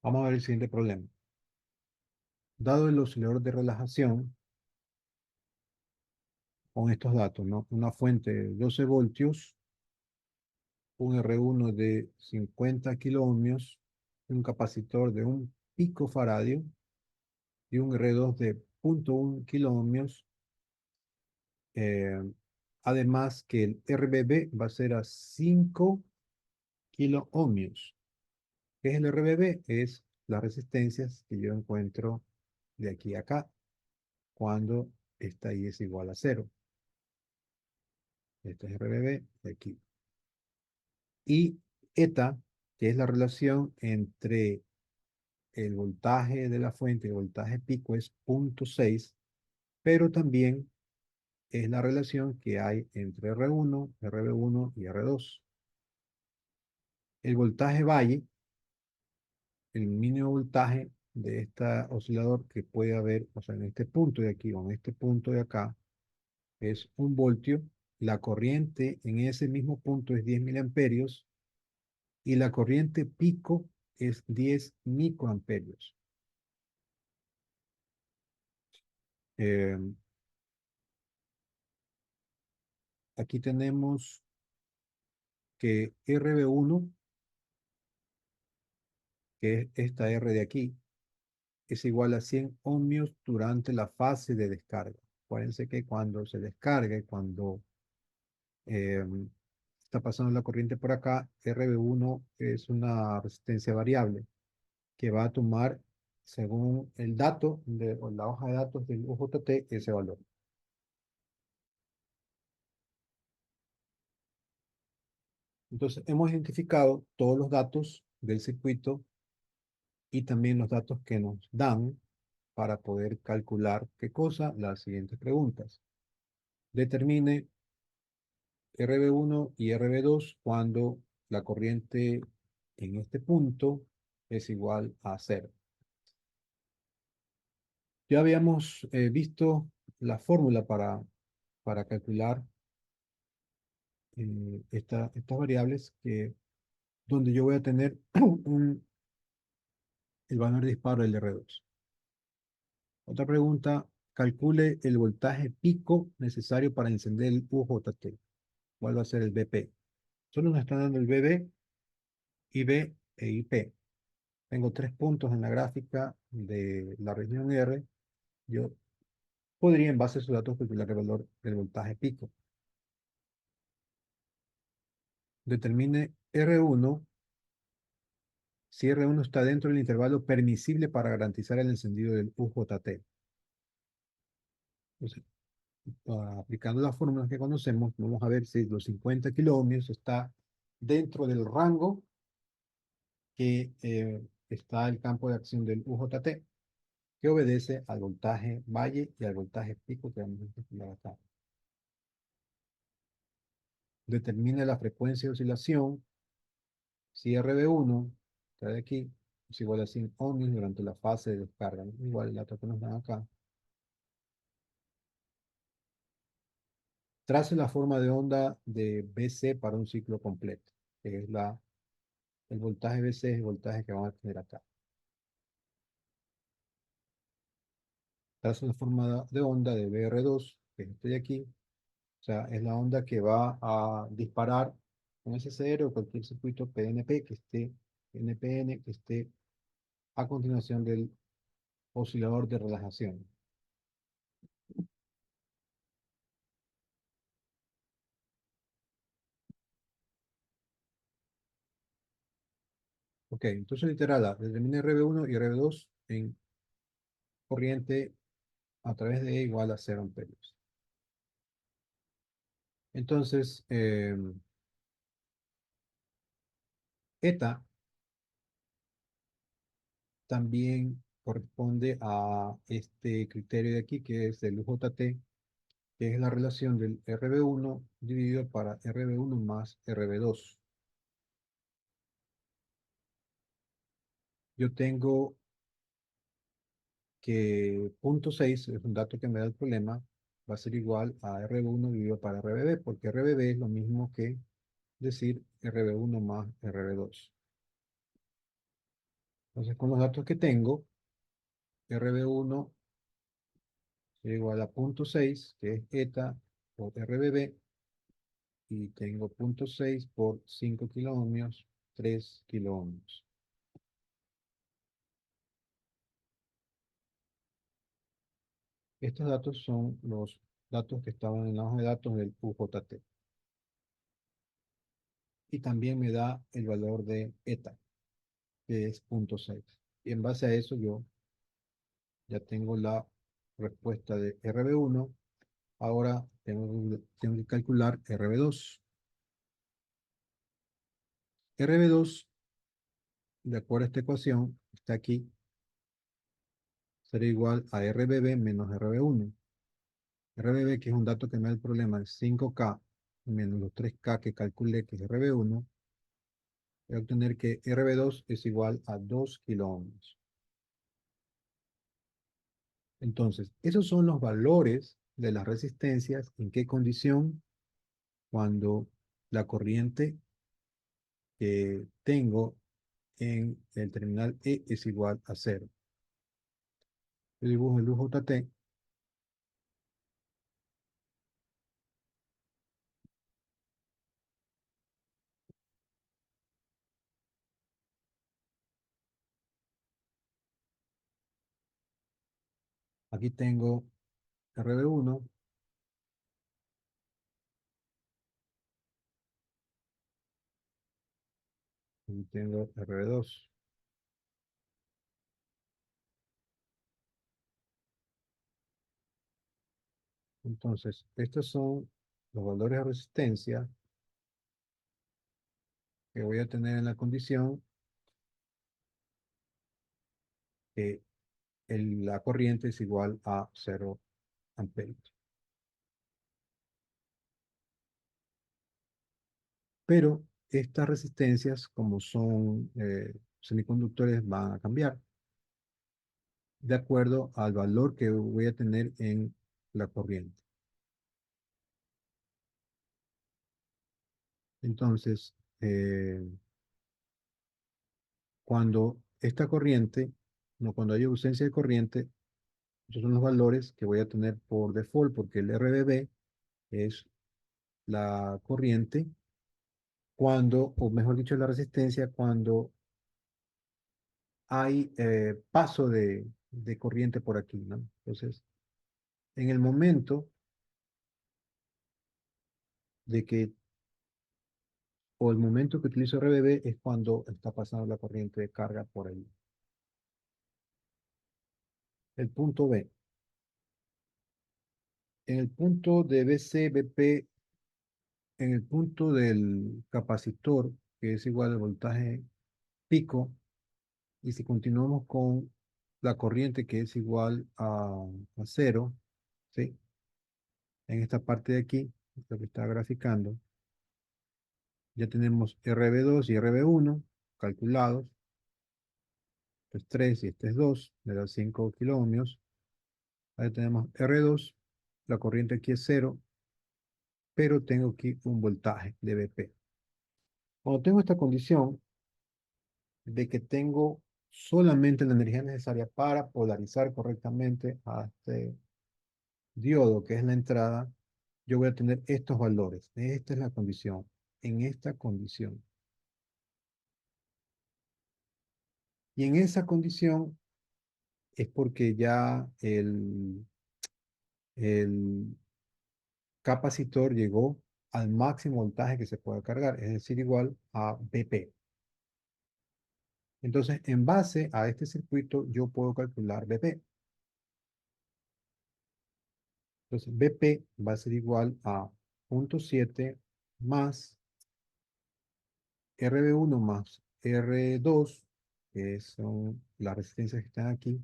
Vamos a ver el siguiente problema. Dado el oscilador de relajación, con estos datos, ¿no? Una fuente de 12 voltios, un R1 de 50 kiloohmios, un capacitor de un picofaradio y un R2 de 0,1 kiloohmios. eh, Además que el RBB va a ser a 5 kiloohmios. ¿Qué es el RBB? Es las resistencias que yo encuentro de aquí a acá cuando esta I es igual a cero. Este es RBB de aquí. Y eta, que es la relación entre el voltaje de la fuente y el voltaje pico, es 0,6, pero también es la relación que hay entre R1, RB1 y R2. El voltaje valle, el mínimo voltaje de este oscilador que puede haber, o sea, en este punto de aquí o en este punto de acá, es 1 voltio. La corriente en ese mismo punto es 10 miliamperios y la corriente pico es 10 microamperios. Eh, Aquí tenemos que RB1, que es esta R de aquí, es igual a 100 ohmios durante la fase de descarga. Acuérdense que cuando se descarga, cuando eh, está pasando la corriente por acá, RB1 es una resistencia variable que va a tomar, según el dato o la hoja de datos del UJT, ese valor. Entonces, hemos identificado todos los datos del circuito y también los datos que nos dan para poder calcular qué cosa, las siguientes preguntas. Determine RB1 y RB2 cuando la corriente en este punto es igual a cero. Ya habíamos visto la fórmula para calcular estas variables donde yo voy a tener el valor de disparo del R2. Otra pregunta, calcule el voltaje pico necesario para encender el UJT. ¿Cuál va a ser el BP? Solo nos están dando el BB, IB e IP. Tengo 3 puntos en la gráfica de la región R. Yo podría, en base a esos datos, calcular el valor del voltaje pico. Determine R1 si R1 está dentro del intervalo permisible para garantizar el encendido del UJT. Entonces, aplicando las fórmulas que conocemos, vamos a ver si los 50 kiloohmios está dentro del rango que está el campo de acción del UJT, que obedece al voltaje valle y al voltaje pico que vamos a calcular acá. Determina la frecuencia de oscilación si RB1, está de aquí, es igual a 100 ohmios durante la fase de descarga, ¿no? Igual el dato que nos dan acá. Trace la forma de onda de BC para un ciclo completo, que es el voltaje BC es el voltaje que vamos a tener acá. Traza la forma de onda de BR2, que es este de aquí. O sea, es la onda que va a disparar un SCR o cualquier circuito PNP que esté, NPN, que esté a continuación del oscilador de relajación. Ok, entonces literal, determina RB1 y RB2 en corriente a través de E igual a 0 amperios. Entonces, eta también corresponde a este criterio de aquí, que es el UJT, que es la relación del RB1 dividido para RB1 más RB2. Yo tengo que 0,6, es un dato que me da el problema, va a ser igual a RB1 dividido para RBB, porque RBB es lo mismo que decir RB1 más RB2. Entonces, con los datos que tengo, RB1 es igual a 0,6, que es eta por RBB, y tengo 0,6 por 5 kiloohmios, 3 kiloohmios. Estos datos son los datos que estaban en la hoja de datos del UJT. Y también me da el valor de eta, que es 0,6. Y en base a eso yo ya tengo la respuesta de RB1. Ahora tengo que calcular RB2. RB2, de acuerdo a esta ecuación, está aquí, será igual a RBB menos RB1. RBB, que es un dato que me da el problema, es 5K menos los 3K que calculé, que es RB1. Voy a obtener que RB2 es igual a 2 kiloohmios. Entonces, esos son los valores de las resistencias. ¿En qué condición? Cuando la corriente que tengo en el terminal E es igual a cero. Yo dibujo el UJT. Aquí tengo RB1, aquí tengo RB2. Entonces, estos son los valores de resistencia que voy a tener en la condición que la corriente es igual a 0 amperios. Pero estas resistencias, como son semiconductores, van a cambiar de acuerdo al valor que voy a tener en la corriente. Entonces, cuando esta corriente, no, cuando hay ausencia de corriente, esos son los valores que voy a tener por default, porque el RBB es la corriente cuando, o mejor dicho, la resistencia cuando hay paso de corriente por aquí, ¿no? Entonces, en el momento de que, o el momento que utilizo RBB es cuando está pasando la corriente de carga por ahí. El punto B. En el punto de BC, BP, en el punto del capacitor, que es igual al voltaje pico, y si continuamos con la corriente que es igual a cero, ¿sí? En esta parte de aquí, lo que está graficando, ya tenemos RB2 y RB1 calculados. Este es 3 y este es 2, me da 5 kiloohmios. Ahí tenemos R2, la corriente aquí es cero, pero tengo aquí un voltaje de BP. Cuando tengo esta condición de que tengo solamente la energía necesaria para polarizar correctamente a este diodo, que es la entrada, yo voy a tener estos valores. Esta es la condición. En esta condición. Y en esa condición es porque ya el capacitor llegó al máximo voltaje que se puede cargar, es decir, igual a BP. Entonces, en base a este circuito, yo puedo calcular BP. Entonces, BP va a ser igual a 0,7 más RB1 más R2, que son las resistencias que están aquí,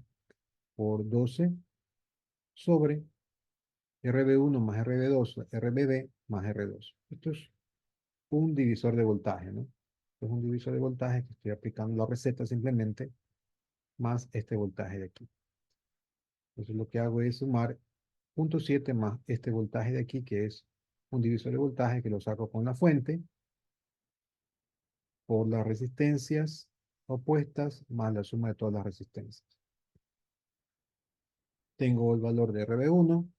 por 12 sobre RB1 más RB2, RBB más R2. Esto es un divisor de voltaje, ¿no? Es un divisor de voltaje que estoy aplicando la receta simplemente, más este voltaje de aquí. Entonces lo que hago es sumar 0,7 más este voltaje de aquí, que es un divisor de voltaje que lo saco con la fuente, por las resistencias opuestas más la suma de todas las resistencias. Tengo el valor de RB1,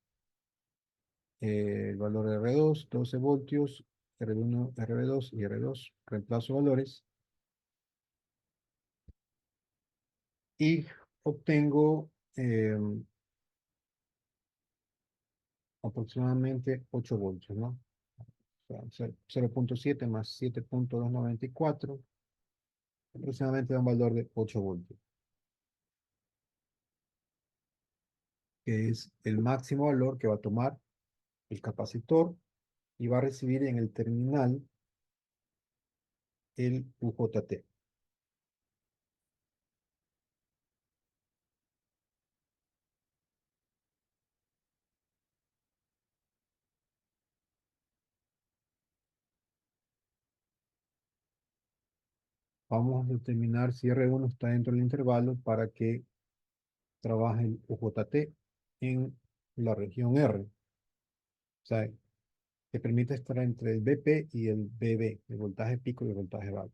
el valor de R2, 12 voltios, R1, RB2 y R2. Reemplazo valores y obtengo aproximadamente 8 voltios, ¿no? O sea, 0.7 más 7.294, aproximadamente da un valor de 8 voltios, que es el máximo valor que va a tomar el capacitor y va a recibir en el terminal el UJT. Vamos a determinar si R1 está dentro del intervalo para que trabaje el UJT en la región R. O sea, que permite estar entre el BP y el BB, el voltaje pico y el voltaje bajo.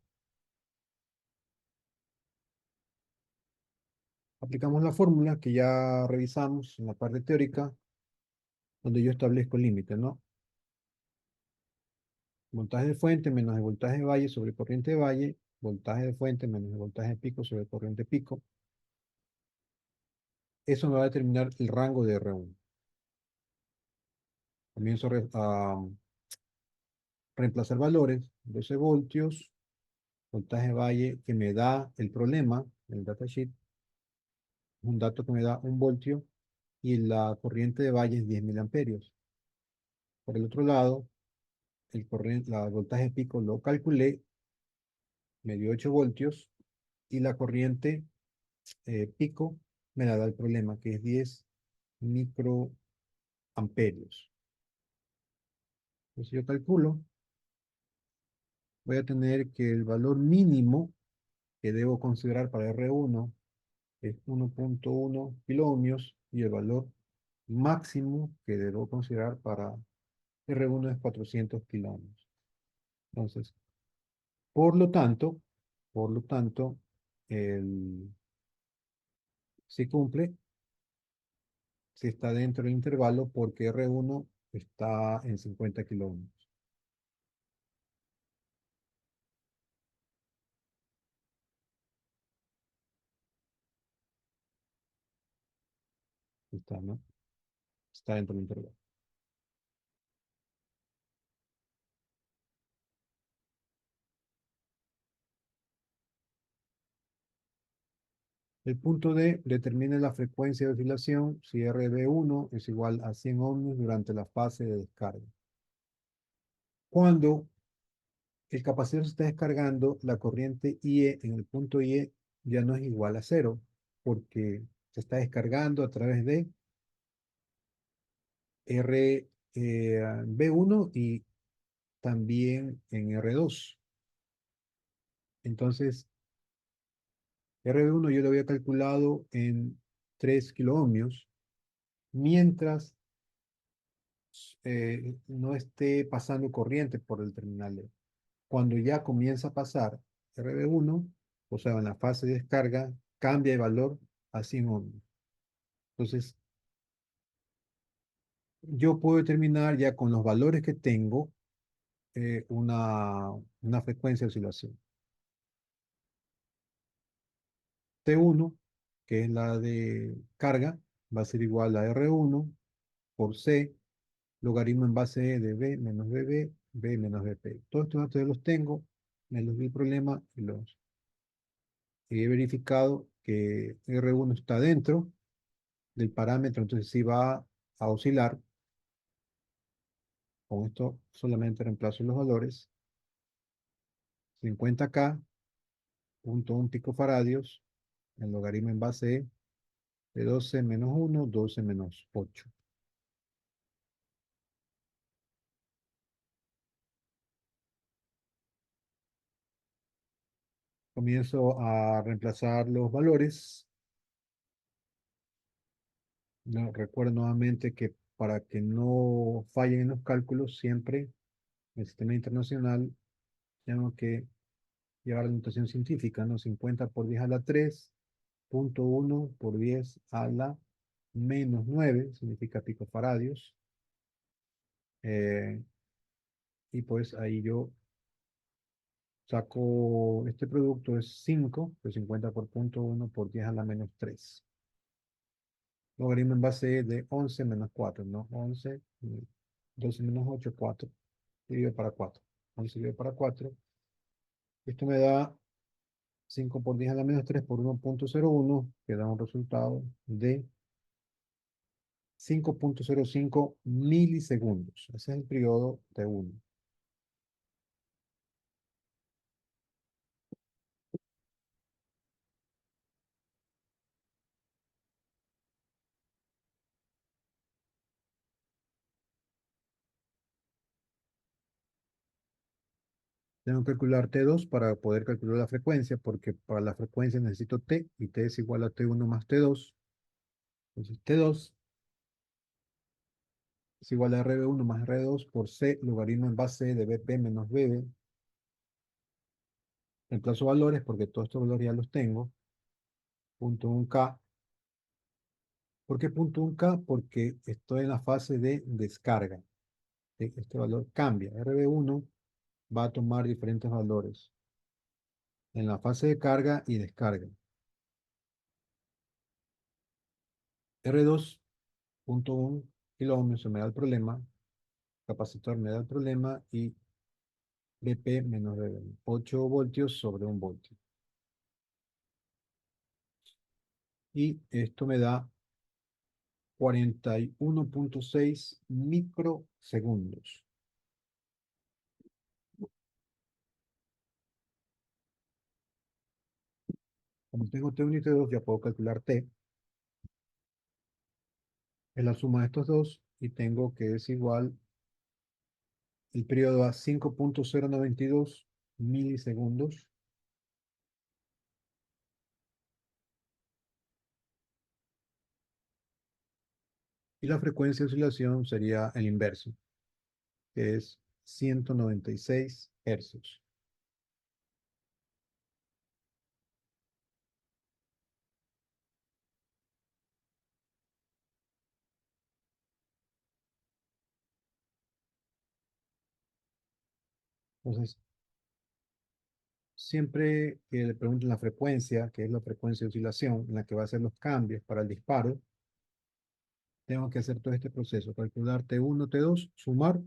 Aplicamos la fórmula que ya revisamos en la parte teórica, donde yo establezco el límite, ¿no? Voltaje de fuente menos el voltaje de valle sobre corriente de valle, voltaje de fuente menos el voltaje de pico sobre corriente pico. Eso me va a determinar el rango de R1. Comienzo a reemplazar valores, 12 voltios, voltaje de valle que me da el problema, el datasheet, un dato que me da 1 voltio y la corriente de valle es 10 miliamperios. Por el otro lado, la voltaje pico lo calculé, me dio 8 voltios y la corriente pico me la da el problema, que es 10 microamperios. Entonces yo calculo, voy a tener que el valor mínimo que debo considerar para R1 es 1.1 kiloohmios y el valor máximo que debo considerar para R1 es 400 kiloohmios. Entonces, por lo tanto, por lo tanto, el, si cumple, si está dentro del intervalo porque R1 está en 50 kiloohmios. Está, ¿no? Está dentro del intervalo. El punto D determina la frecuencia de oscilación si RB1 es igual a 100 ohmios durante la fase de descarga. Cuando el capacitor se está descargando, la corriente IE en el punto IE ya no es igual a cero, porque se está descargando a través de RB1 y también en R2. Entonces, RB1 yo lo había calculado en 3 kiloohmios, mientras no esté pasando corriente por el terminal E. Cuando ya comienza a pasar RB1, o sea, en la fase de descarga, cambia de valor a 100 ohmios. Entonces, yo puedo determinar ya con los valores que tengo una frecuencia de oscilación. T1, que es la de carga, va a ser igual a R1 por C, logaritmo en base E de B menos BB, B menos BP. Todos estos datos ya los tengo, me los di el problema y los he verificado que R1 está dentro del parámetro, entonces sí va a oscilar. Con esto solamente reemplazo los valores. 50K, 0.1 picofaradios, el logaritmo en base E de 12 menos 1, 12 menos 8. Comienzo a reemplazar los valores. No, recuerdo nuevamente que para que no fallen en los cálculos, siempre en el sistema internacional tengo que llevar la notación científica, ¿no? 50 por 10 a la 3, punto 1 por 10 a la menos 9, significa picofaradios. Eh, y pues ahí yo saco, este producto es 5, pues 50 por punto 1 por 10 a la menos 3. Logaritmo en base de 11 menos 4, ¿no? 11, 12 menos 8, 4. Dividido para 4. 11 dividido para 4. Esto me da 5 por 10 a la menos 3 por 1,01, que da un resultado de 5,05 milisegundos. Ese es el periodo de 1. Tengo que calcular T2 para poder calcular la frecuencia, porque para la frecuencia necesito T, y T es igual a T1 más T2. Entonces T2 es igual a RB1 más R2 por C, logaritmo en base de BP menos BB. Reemplazo valores porque todos estos valores ya los tengo. Punto 1K. ¿Por qué punto 1K? Porque estoy en la fase de descarga. Este valor cambia. RB1 va a tomar diferentes valores en la fase de carga y descarga. R2, punto 1 kilo ohms me da el problema, capacitor me da el problema y BP menos RB, 8 voltios sobre 1 voltio. Y esto me da 41,6 microsegundos. Como tengo T1 y T2, ya puedo calcular T. Es la suma de estos dos y tengo que es igual el periodo a 5,092 milisegundos y la frecuencia de oscilación sería el inverso, que es 196 hercios. Entonces, siempre que le pregunten la frecuencia, que es la frecuencia de oscilación en la que va a hacer los cambios para el disparo, tengo que hacer todo este proceso, calcular T1, T2, sumar,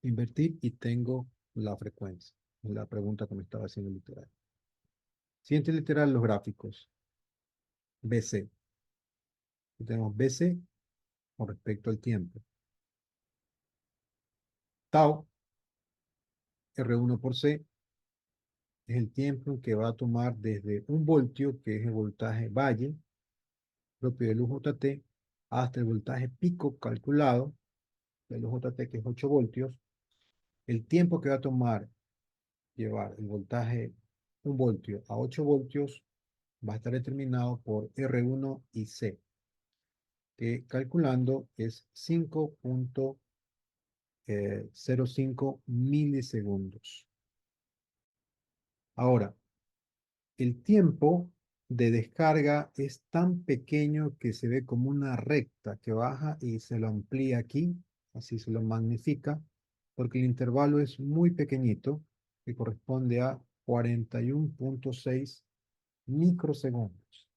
invertir y tengo la frecuencia. Es la pregunta que me estaba haciendo literal. Siguiente literal, los gráficos. BC. Aquí tenemos BC con respecto al tiempo. Tau, R1 por C, es el tiempo que va a tomar desde 1 voltio, que es el voltaje valle, propio del UJT, hasta el voltaje pico calculado del UJT, que es 8 voltios. El tiempo que va a tomar llevar el voltaje 1 voltio a 8 voltios va a estar determinado por R1 y C, que calculando es 5,05 milisegundos. Ahora, el tiempo de descarga es tan pequeño que se ve como una recta que baja y se lo amplía aquí, así se lo magnifica, porque el intervalo es muy pequeñito, que corresponde a 41,6 microsegundos.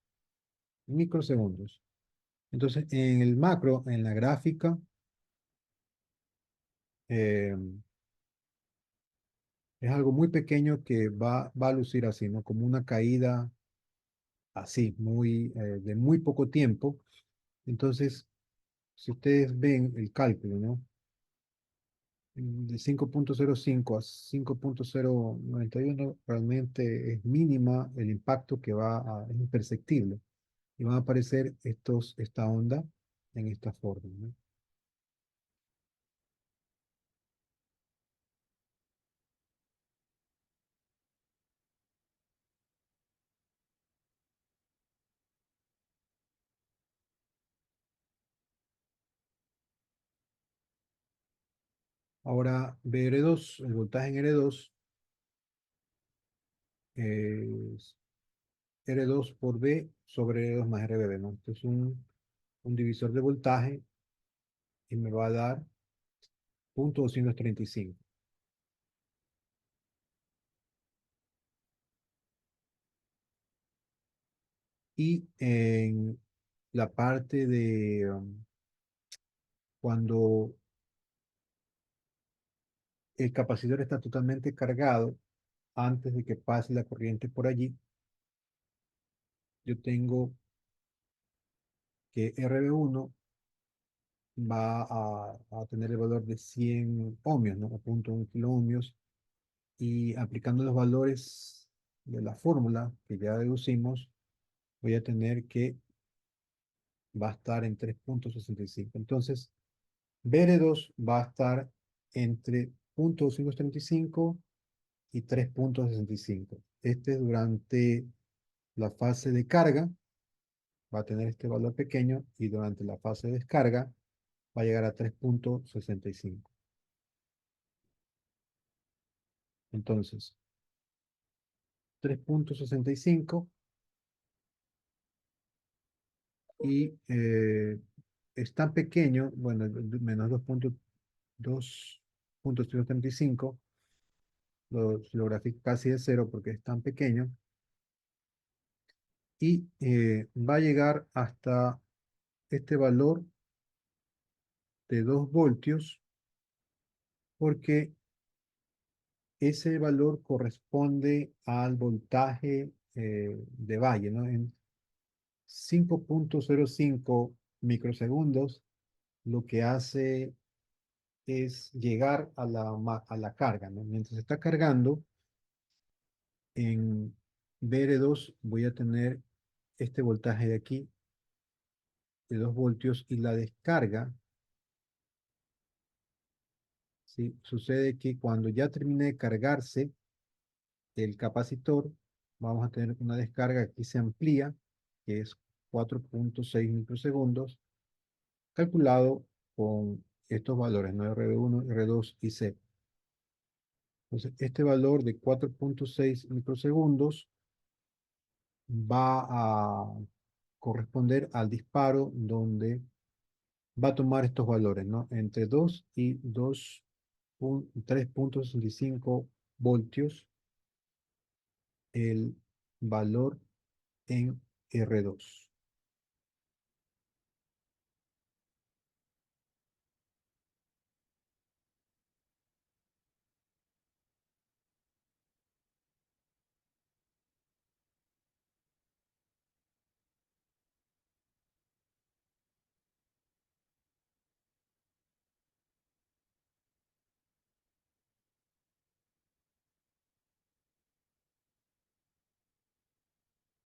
Microsegundos. Entonces, en el macro, en la gráfica, eh, es algo muy pequeño que va a lucir así, ¿no? Como una caída así, de muy poco tiempo. Entonces, si ustedes ven el cálculo, ¿no? De 5,05 a 5,091 realmente es mínima el impacto es imperceptible. Y van a aparecer esta onda en esta forma, ¿no? Ahora, BR2, el voltaje en R2 es R2 por B sobre R2 más RBB, ¿no? Esto es un divisor de voltaje y me va a dar 0.235. Y en la parte de cuando el capacitor está totalmente cargado, antes de que pase la corriente por allí, yo tengo que RB1 va a tener el valor de 100 ohmios, ¿no? A 0.1 kilo ohmios. Y aplicando los valores de la fórmula que ya deducimos, voy a tener que va a estar en 3.65. Entonces, BR2 va a estar entre 0.235 y 3.65. Este durante la fase de carga va a tener este valor pequeño y durante la fase de descarga va a llegar a 3.65. Entonces, 3.65 y es tan pequeño, bueno, menos 2.235, lo grafico casi de cero porque es tan pequeño, y va a llegar hasta este valor de 2 voltios porque ese valor corresponde al voltaje de valle, ¿no? En 5.05 microsegundos, lo que hace es llegar a la carga, ¿no? Mientras está cargando, en BR2 voy a tener este voltaje de aquí, de 2 voltios, y la descarga, ¿sí? Sucede que cuando ya termine de cargarse el capacitor, vamos a tener una descarga que aquí se amplía, que es 4.6 microsegundos, calculado con estos valores, ¿no? RB1, R2 y C. Entonces, este valor de 4.6 microsegundos va a corresponder al disparo donde va a tomar estos valores, ¿no? Entre 2 y 3.65 voltios el valor en R2.